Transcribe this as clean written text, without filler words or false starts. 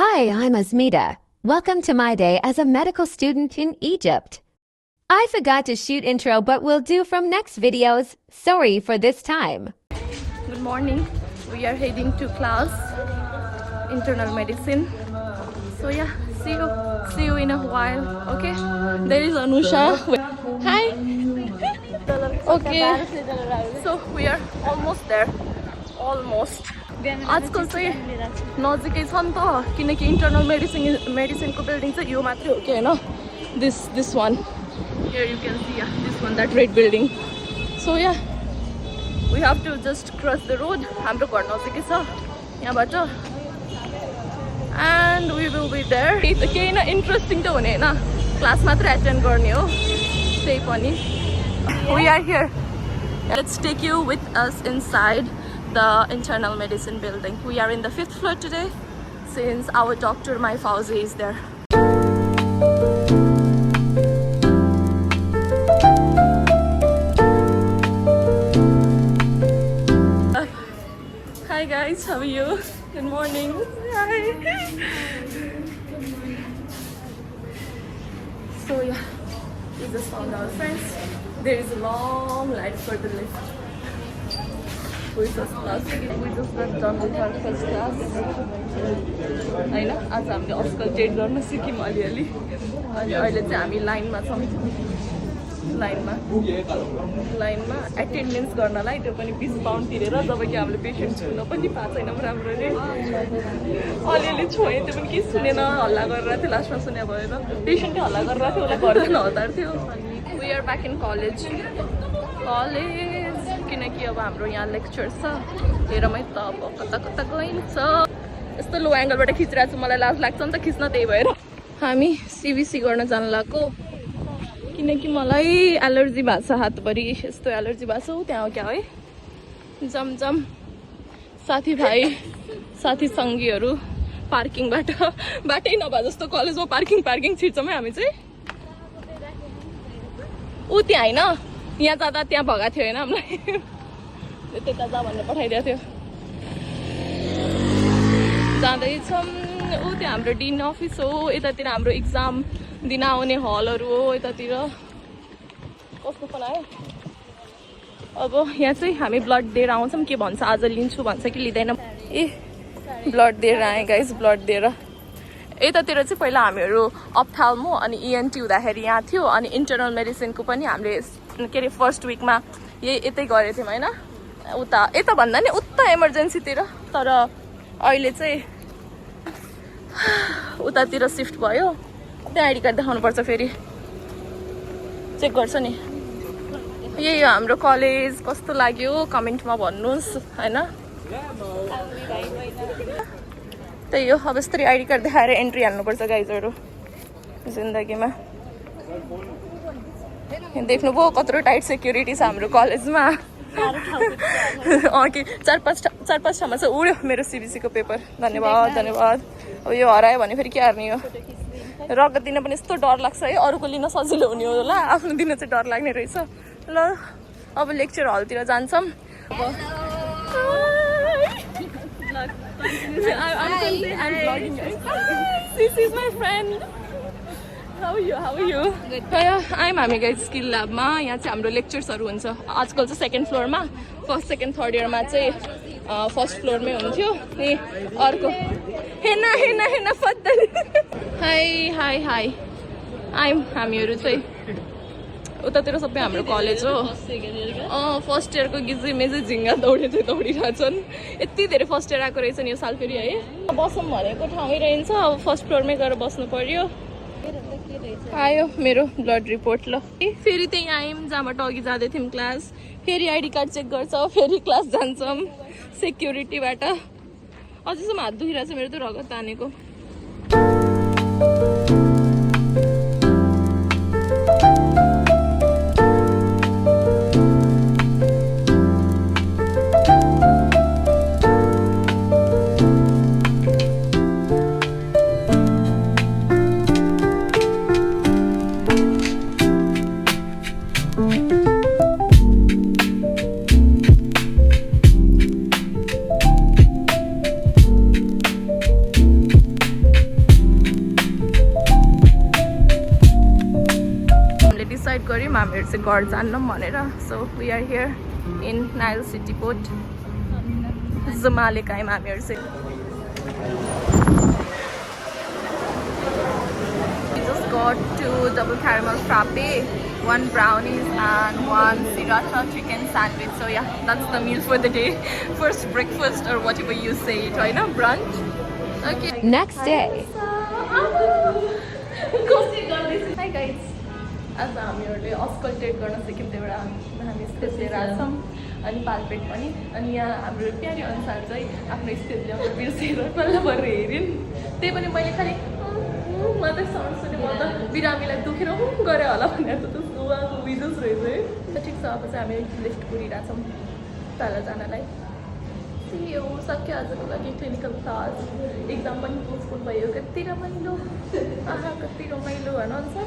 Hi, I'm Asmita. Welcome to my day as a medical student in Egypt. I forgot to shoot intro but will do from next videos. Sorry for this time. Good morning. We are heading to class, internal medicine. So yeah, see you in a while. Okay. There is Anusha. Hi. Okay. So we are almost there. Almost. आजकल चाहिँ नजिकै छ नि त किनकि internal मेडिसिनको building चाहिँ यो मात्रै हो कि हैन this one here you can see this one, that red building. So yeah, we have to just cross the road. हाम्रो घर नजिकै छ यहाँबाट and we will be there. केही न इन्ट्रेस्टिङ त हुने हैन, क्लास मात्रै एटेन्ड गर्ने हो त्यही पनि. We are here. Let's take you with us inside the internal medicine building. We are in the 5th floor today since our doctor my Fauzi is there. Hi guys, how are you? Good morning. Hi. So yeah, we just found our friends. There is a long line for the lift. We just got done with our first class. हैन आज हामीले अस्कल्टेट गर्न सिक्यौँ अलिअलि अनि अहिले चाहिँ हामी लाइनमा छौँ. लाइनमा एटेन्डेन्स गर्नलाई त्यो पनि 20 पाउन्ड तिरेर, जबकि हामीले पेसेन्ट छुन पनि पाएको छैनौँ राम्ररी. अलिअलि छोएँ त्यो पनि के सुनेन, हल्ला गरिरहेको थियो. लास्टमा सुने भएन, पेसेन्टै हल्ला गरिरहेको थियो, उसलाई गर्दैन हतार थियो. We are back in college किनकि अब हाम्रो यहाँ लेक्चर छ. हेरमै त अब कता कता गइन्छ. यस्तो लो एङ्गलबाट खिचिरहेको छु, मलाई लाज लाग्छ नि त खिच्न, त्यही भएर हामी सिबिसी गर्न जान लाग्यो किनकि मलाई एलर्जी भएको छ हातभरि. यस्तो एलर्जी भएको छ. त्यहाँ हो क्या है जमजम साथीभाइ साथी सङ्गीहरू पार्किङबाट बाटै नभए जस्तो कलेजमा पार्किङ छिर्छौँ है हामी चाहिँ. ऊ त्यहाँ होइन, यहाँ जाँदा त्यहाँ भगाएको थियो होइन हामीलाई, त्यता जा भनेर पठाइदिएको थियो. जाँदैछौँ. ऊ त्यहाँ हाम्रो डिन अफिस हो, यतातिर हाम्रो इक्जाम दिन आउने हलहरू हो. यतातिर कस्तो बनायो. अब यहाँ चाहिँ हामी ब्लड दिएर आउँछौँ. के भन्छ आज लिन्छु भन्छ कि लिँदैन. ए ब्लड दिएर आएँ गाइस, ब्लड दिएर. यतातिर चाहिँ पहिला हामीहरू अप्थाल्मो अनि इएनटी हुँदाखेरि यहाँ थियो, अनि इन्टरनल मेडिसिनको पनि हामीले के अरे फर्स्ट विकमा यतै गरेको थियौँ होइन. उता यता भन्दा नि उता इमर्जेन्सीतिर. तर अहिले चाहिँ उतातिर सिफ्ट भयो. त्यहाँ आइडी कार्ड देखाउनुपर्छ, फेरि चेक गर्छ नि. यही हो हाम्रो कलेज. कस्तो लाग्यो कमेन्टमा भन्नुहोस् होइन. त्यही हो, अब यस्तरी आइडी कार्ड देखाएर एन्ट्री हाल्नुपर्छ गाइजहरू जिन्दगीमा. देख्नुभयो कत्रो टाइट सेक्युरिटी छ हाम्रो कलेजमा. कि चार पाँच ठाउँमा चाहिँ उड्यो मेरो सिबिसीको पेपर. धन्यवाद. अब यो हरायो भने फेरि के हार्ने हो. रगत दिन पनि यस्तो डर लाग्छ है. अरूको लिन सजिलो हुने होला, आफ्नो दिन चाहिँ डर लाग्ने रहेछ. ल अब लेक्चर हलतिर जान्छौँ. I'm vlogging guys. This is my friend. How are you? Good. I'm हामी गाइस स्किल ल्याबमा. यहाँ चाहिँ हाम्रो लेक्चर्सहरू हुन्छ. आजकल चाहिँ सेकेन्ड फ्लोरमा, फर्स्ट सेकेन्ड थर्ड इयरमा चाहिँ फर्स्ट फ्लोरमै हुन्थ्यो. नि अर्को हेना फत्तल. हाई हामीहरू चाहिँ उतातिर सबै हाम्रो कलेज हो. फर्स्ट इयरको गिजी मेजी झिङ्गा दौडिरहेछन्. यति धेरै फर्स्ट इयर आएको रहेछ नि यो साल फेरि है. बसौँ भनेको ठाउँै रहन्छ. अब फर्स्ट फ्लोरमै गएर बस्नु पर्यो. आयो मेरो ब्लड रिपोर्ट. ल फेरि त्यहीँ आयौँ जहाँबाट अघि जाँदै थियौँ क्लास. फेरि आइडी कार्ड चेक गर्छ, फेरि क्लास जान्छौँ सेक्युरिटीबाट. अझैसम्म हात दुखिरहेको छ मेरो त रगत तानेको. हामीहरू चाहिँ घर जान्नौँ भनेर so we are here in Nile city port जुमाले कायम हामीहरू चाहिँ we just got 2 double caramel frappe, 1 brownies and 1 sriracha chicken sandwich. So yeah, that's the meal for the day. First breakfast or whatever you say it, right now brunch. Okay. Next day. Hi guys. आज हामीहरूले अस्कल्टेट गर्न सिक्यौँ त्यो एउटा हामी step लिएर आएछौँ अनि palpate पनि अनि यहाँ हाम्रो प्यारी अनुसार चाहिँ आफ्नो स्टेप ल्याउनु बिर्सेर पल्लो भएर हेऱ्यौँ त्यही पनि मैले खालि मात्रै साउन्ड सुने म त बिरामीलाई दुखेर गरे होला भनेर त त्यसको उहाँको विजोस रहेछ है त ठिक छ अब चाहिँ हामी लिफ्ट कुरिरहेछौँ तल जानलाई यो सक्यो आजको लागि क्लिनिकल क्लास एक्जाम पनि पोस्टपोन भयो कति रमाइलो कति रमाइलो भन अनुसार